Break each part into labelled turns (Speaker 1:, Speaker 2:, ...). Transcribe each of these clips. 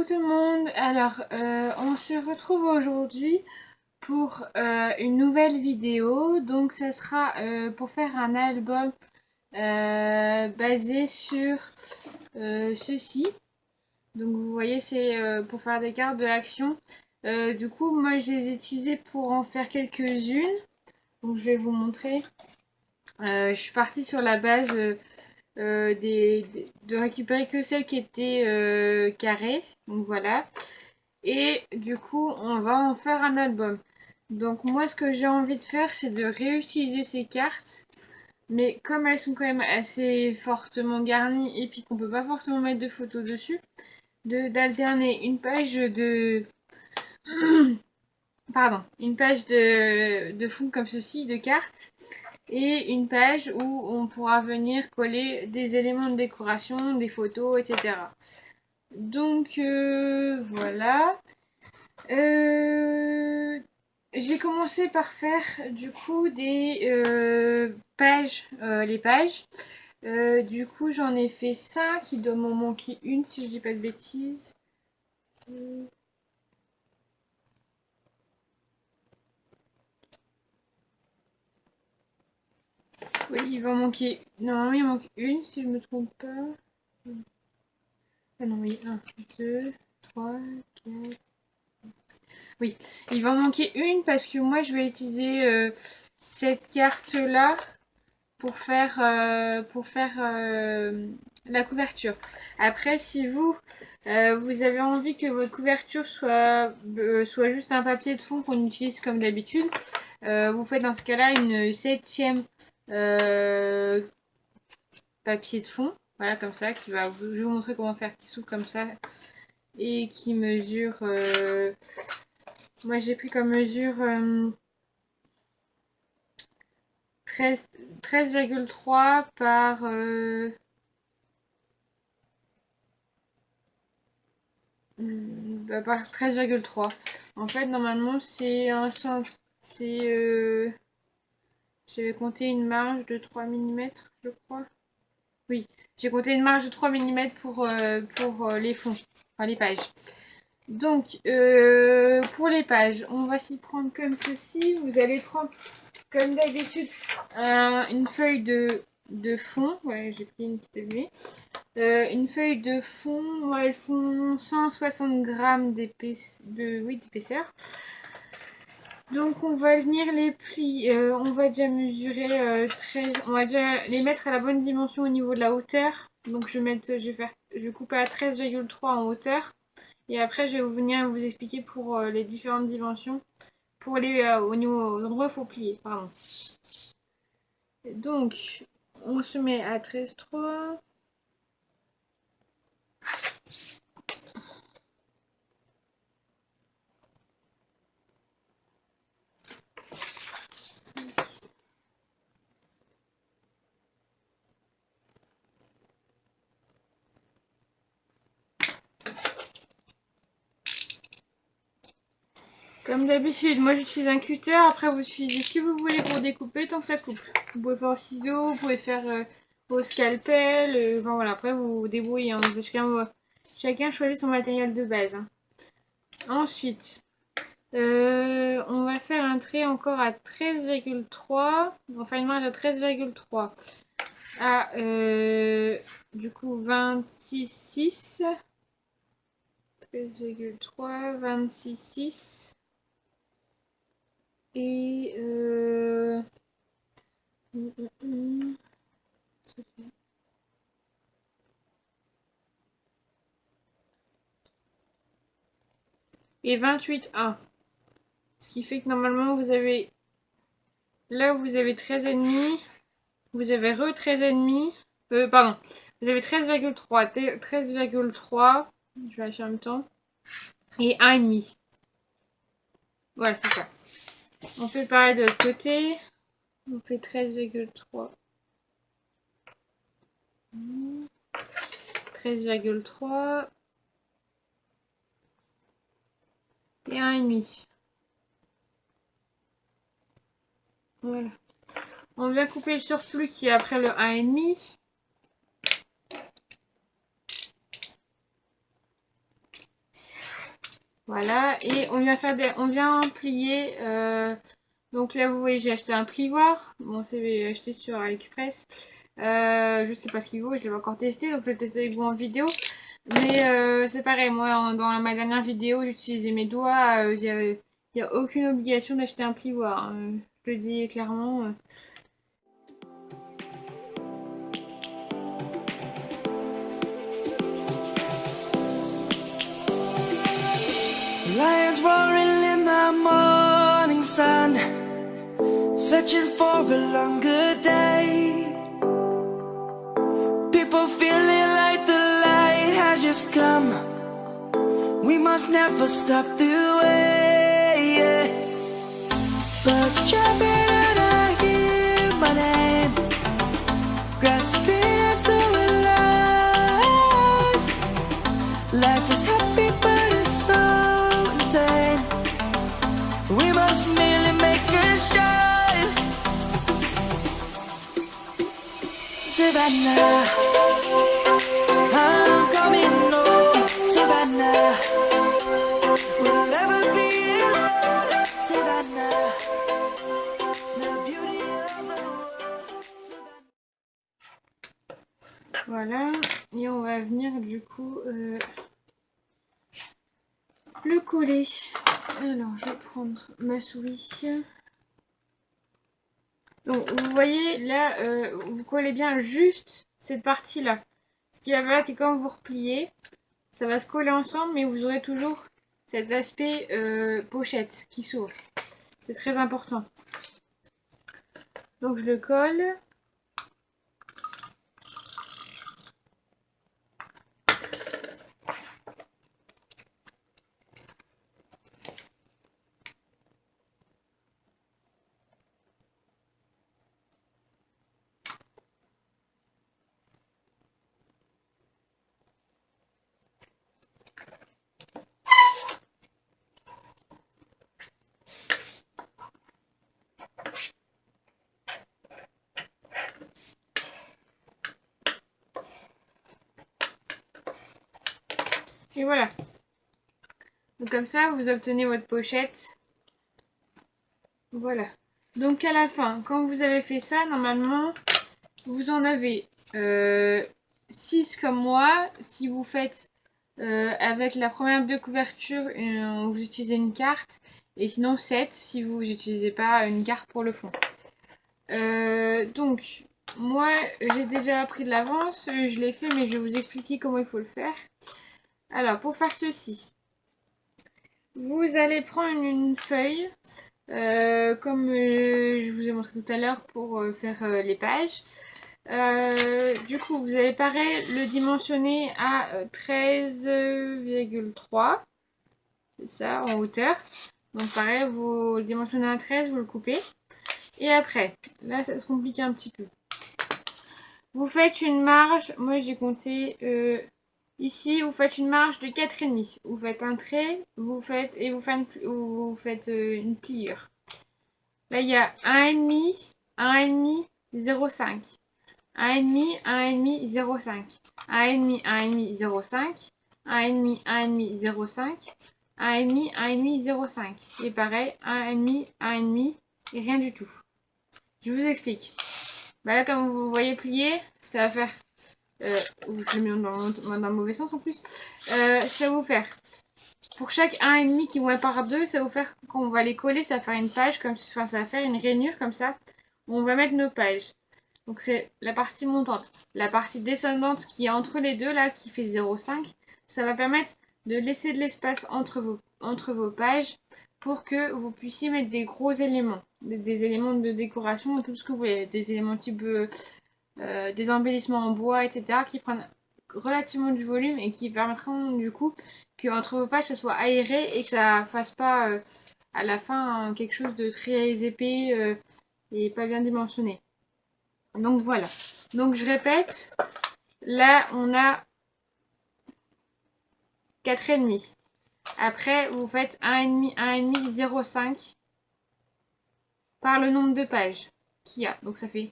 Speaker 1: Coucou tout le monde, alors on se retrouve aujourd'hui pour une nouvelle vidéo, donc ça sera pour faire un album basé sur ceci. Donc vous voyez c'est pour faire des cartes de l'action. Du coup moi je les ai utilisées pour en faire quelques-unes, donc je vais vous montrer. Je suis partie sur la base de récupérer que celles qui étaient carrées. Donc voilà. Et du coup, on va en faire un album. Donc moi, ce que j'ai envie de faire, c'est de réutiliser ces cartes. Mais comme elles sont quand même assez fortement garnies et puis qu'on peut pas forcément mettre de photos dessus, d'alterner une page de... Pardon, une page de fond comme ceci, de cartes, et une page où on pourra venir coller des éléments de décoration, des photos, etc. Donc voilà. J'ai commencé par faire du coup des pages, les pages. Du coup j'en ai fait 5, il doit m'en manquer une si je dis pas de bêtises. Oui, il va en manquer. Normalement, il manque une, si je me trompe pas. Ah non, oui, 1, 2, 3, 4. Oui, il va en manquer une parce que moi, je vais utiliser cette carte-là pour faire la couverture. Après, si vous avez envie que votre couverture soit juste un papier de fond qu'on utilise comme d'habitude, vous faites dans ce cas-là une 7e papier de fond, voilà comme ça, je vais vous montrer comment faire, qui s'ouvre comme ça et qui mesure, moi j'ai pris comme mesure 13,3 par par 13,3. En fait, normalement, c'est un centre. J'avais compté une marge de 3 mm, je crois. Oui, j'ai compté une marge de 3 mm pour les fonds, enfin les pages. Donc, pour les pages, on va s'y prendre comme ceci. Vous allez prendre, comme d'habitude, une feuille de fond. Ouais, j'ai pris une petite allumée. Une feuille de fond, elles font 160 grammes d'épaisseur. Donc on va venir les plier, on va déjà mesurer on va déjà les mettre à la bonne dimension au niveau de la hauteur. Donc je vais couper à 13,3 en hauteur. Et après je vais venir vous expliquer pour les différentes dimensions pour au niveau aux endroits où il faut plier. Pardon. Donc on se met à 13,3. Comme d'habitude, moi j'utilise un cutter, après vous utilisez ce que vous voulez pour découper tant que ça coupe. Vous pouvez faire au ciseau, vous pouvez faire au scalpel, enfin voilà, après vous vous débrouillez, hein, chacun choisit son matériel de base. Hein. Ensuite, on va faire un trait encore à 13,3, on va faire une marge à 13,3 à du coup 26,6, 13,3, 26,6. Et et 28,1. Ce qui fait que normalement vous avez là où vous avez 13,5, vous avez 13,5. Pardon, vous avez 13,3, 13,3, je vais lâcher en même temps, et 1,5. Voilà, c'est ça. On fait pareil de l'autre côté. On fait 13,3. 13,3 et 1,5. Voilà. On vient couper le surplus qui est après le 1,5. Voilà, et on vient plier. Donc là, vous voyez, j'ai acheté un plioir. Bon, c'est acheté sur AliExpress. Je sais pas ce qu'il vaut, je l'ai pas encore testé, donc je vais le tester avec vous en vidéo. Mais c'est pareil, moi, dans ma dernière vidéo, j'utilisais mes doigts. Il n'y a aucune obligation d'acheter un plioir. Je le dis clairement.
Speaker 2: Lions roaring in the morning sun, searching for a longer day. People feeling like the light has just come. We must never stop the way. Yeah. Birds jumping and I hear my name, grasping into a life. Life is happy but it's so insane. We must merely make a start. Savannah, I'm coming home. Savannah, we'll never be alone. Savannah, the beauty of the world. Savannah.
Speaker 1: Voilà, et on va venir du coup le coller. Alors, je vais prendre ma souris. Donc, vous voyez, là, vous collez bien juste cette partie-là. Ce qui va faire, c'est que quand vous repliez, ça va se coller ensemble, mais vous aurez toujours cet aspect pochette qui s'ouvre. C'est très important. Donc, je le colle. Et voilà. Donc comme ça, vous obtenez votre pochette. Voilà. Donc à la fin, quand vous avez fait ça, normalement, vous en avez 6 comme moi. Si vous faites avec la première de couverture, vous utilisez une carte. Et sinon 7 si vous n'utilisez pas une carte pour le fond. Donc, moi, j'ai déjà pris de l'avance. Je l'ai fait, mais je vais vous expliquer comment il faut le faire. Alors, pour faire ceci, vous allez prendre une feuille, comme je vous ai montré tout à l'heure pour faire les pages. Du coup, vous allez pareil le dimensionner à 13,3. C'est ça, en hauteur. Donc pareil, vous le dimensionnez à 13, vous le coupez. Et après, là, ça se complique un petit peu. Vous faites une marge, moi j'ai compté... ici, vous faites une marge de 4,5. Vous faites un trait, vous faites une pliure. Là, il y a 1,5, 1,5, 0,5. 1,5, 1,5, 0,5. 1,5, 1,5, 0,5. 1,5, 1,5, 0,5. 1,5, 1,5, 0,5. Et pareil, 1,5, 1,5 et rien du tout. Je vous explique. Bah là, comme vous voyez plier, ça va faire... je le mets dans le mauvais sens en plus. Ça va vous faire, pour chaque 1,5 qui vont être par 2, ça va vous faire, quand on va les coller, ça va faire une page, comme, enfin ça va faire une rainure comme ça, où on va mettre nos pages. Donc c'est la partie montante. La partie descendante qui est entre les deux, là, qui fait 0,5, ça va permettre de laisser de l'espace entre vos pages, pour que vous puissiez mettre des gros éléments, des éléments de décoration, tout ce que vous voulez, des éléments type... des embellissements en bois, etc. qui prennent relativement du volume et qui permettront du coup que entre vos pages ça soit aéré et que ça fasse pas à la fin quelque chose de très épais et pas bien dimensionné. Donc voilà. Donc je répète, là on a 4,5. Après vous faites 1,5, 1,5, 0,5 par le nombre de pages qu'il y a. Donc ça fait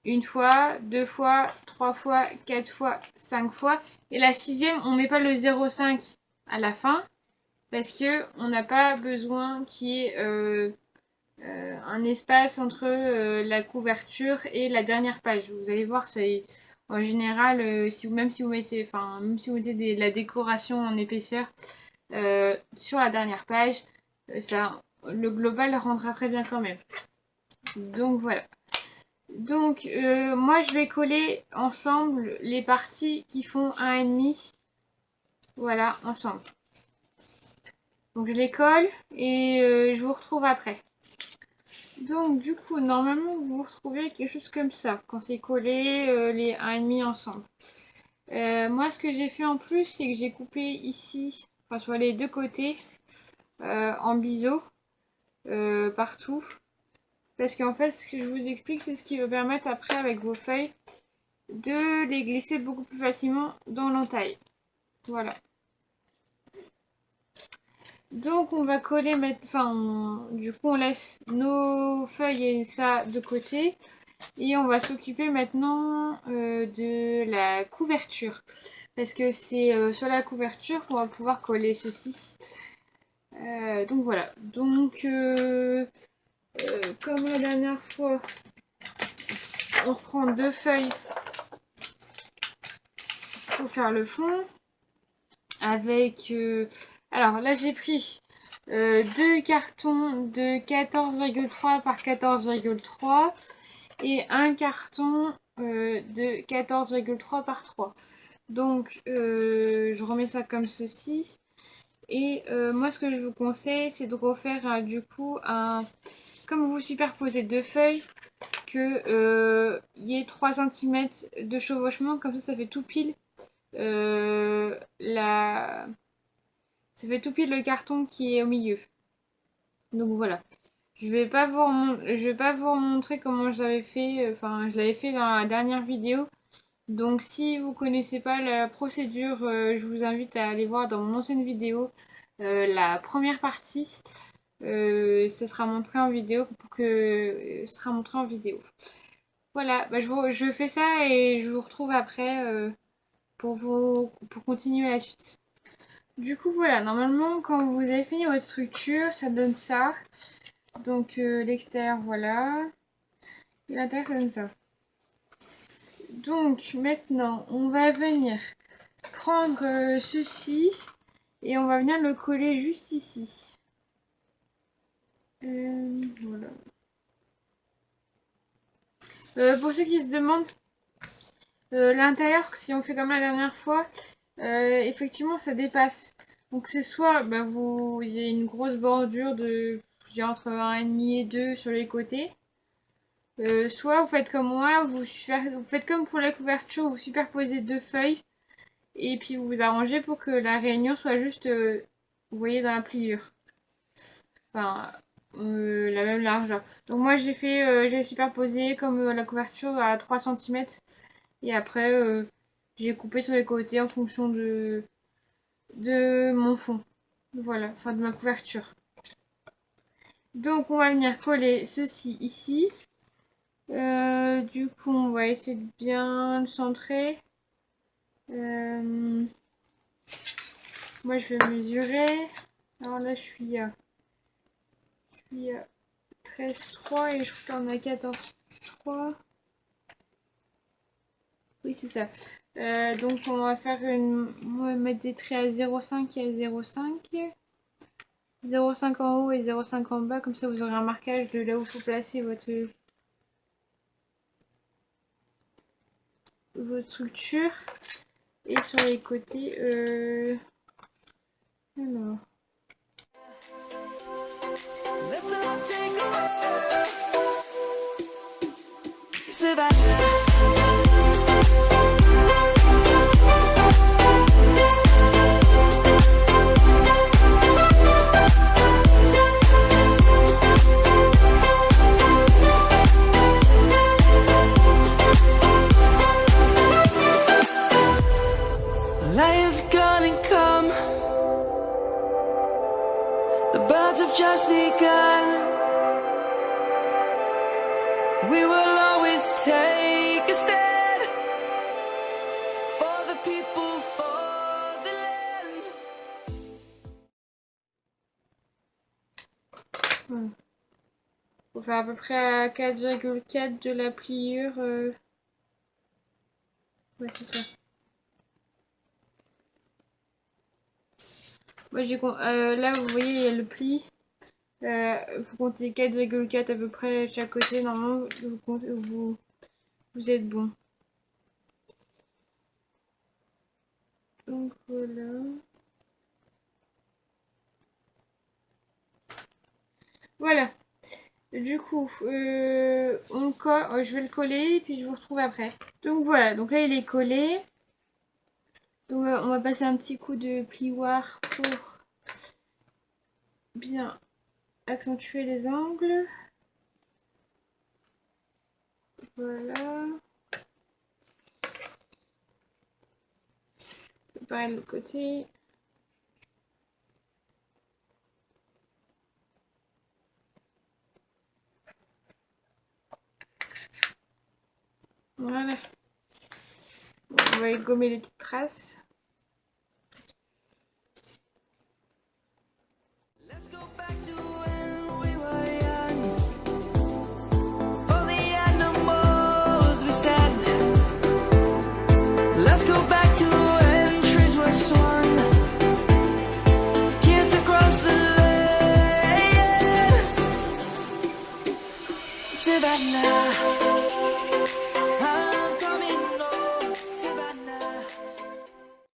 Speaker 1: une fois, 2 fois, 3 fois, 4 fois, 5 fois. Et la sixième, on met pas le 0,5 à la fin, parce que on n'a pas besoin qu'il y ait un espace entre la couverture et la dernière page. Vous allez voir, c'est en général, même si vous mettez, la décoration en épaisseur sur la dernière page, le global rendra très bien quand même. Donc voilà. Donc moi je vais coller ensemble les parties qui font 1,5. Voilà, ensemble. Donc je les colle et je vous retrouve après. Donc du coup, normalement, vous vous retrouvez quelque chose comme ça, quand c'est collé les 1,5 ensemble. Moi, ce que j'ai fait en plus, c'est que j'ai coupé ici, enfin sur les deux côtés, en biseau, partout. Parce qu'en fait, ce que je vous explique, c'est ce qui va permettre après, avec vos feuilles, de les glisser beaucoup plus facilement dans l'entaille. Voilà. Donc on va coller, du coup on laisse nos feuilles et ça de côté. Et on va s'occuper maintenant de la couverture. Parce que c'est sur la couverture qu'on va pouvoir coller ceci. Donc voilà. Donc comme la dernière fois, on reprend 2 feuilles pour faire le fond. Avec... alors là j'ai pris 2 cartons de 14,3 par 14,3 et un carton de 14,3 par 3. Donc je remets ça comme ceci. Et moi ce que je vous conseille, c'est de refaire du coup comme vous superposez 2 feuilles, que y ait 3 cm de chevauchement, comme ça fait tout pile ça fait tout pile le carton qui est au milieu. Donc voilà. Je vais pas vous remontrer comment je l'avais fait. Enfin, je l'avais fait dans la dernière vidéo. Donc si vous connaissez pas la procédure, je vous invite à aller voir dans mon ancienne vidéo la première partie. Ce sera montré en vidéo Voilà, bah, je fais ça et je vous retrouve après pour continuer la suite. Du coup voilà, normalement quand vous avez fini votre structure, ça donne ça. Donc l'extérieur voilà. Et l'intérieur ça donne ça. Donc maintenant on va venir prendre ceci et on va venir le coller juste ici. Voilà. Pour ceux qui se demandent, l'intérieur, si on fait comme la dernière fois, effectivement ça dépasse. Donc c'est soit il y a une grosse bordure de, je dirais entre 1,5 et 2 sur les côtés. Soit vous faites comme moi, vous faites comme pour la couverture, vous superposez 2 feuilles et puis vous vous arrangez pour que la réunion soit juste, vous voyez, dans la pliure. Enfin, la même largeur. Donc moi j'ai superposé comme la couverture à 3 cm et après j'ai coupé sur les côtés en fonction de mon fond. Voilà, enfin de ma couverture. Donc on va venir coller ceci ici. Du coup on va essayer de bien le centrer. Moi je vais mesurer. Alors là je suis à 13,3 et je crois qu'on a 14,3. Oui c'est ça. Donc on va mettre des traits à 0,5 et à 0,5. 0,5 en haut et 0,5 en bas, comme ça vous aurez un marquage de là où il faut placer votre structure. Et sur les côtés, alors.
Speaker 2: Lion's gonna come. The birds have just begun. We will always take a stand.
Speaker 1: Faut faire à peu près à 4,4 de la pliure. Ouais, c'est ça. Moi, là, vous voyez, il y a le pli. Vous comptez 4,4 à peu près de chaque côté. Normalement, vous êtes bon. Donc, voilà. Voilà. Du coup, on colle, je vais le coller et puis je vous retrouve après. Donc voilà, donc là il est collé. Donc on va passer un petit coup de plioir pour bien accentuer les angles. Voilà. Pareil de l'autre côté. Voilà. On va gommer les petites traces.
Speaker 2: Let's go back to when we were young. For the animals we stand. Let's go back to when trees were swung. Kids across the lane. Savannah.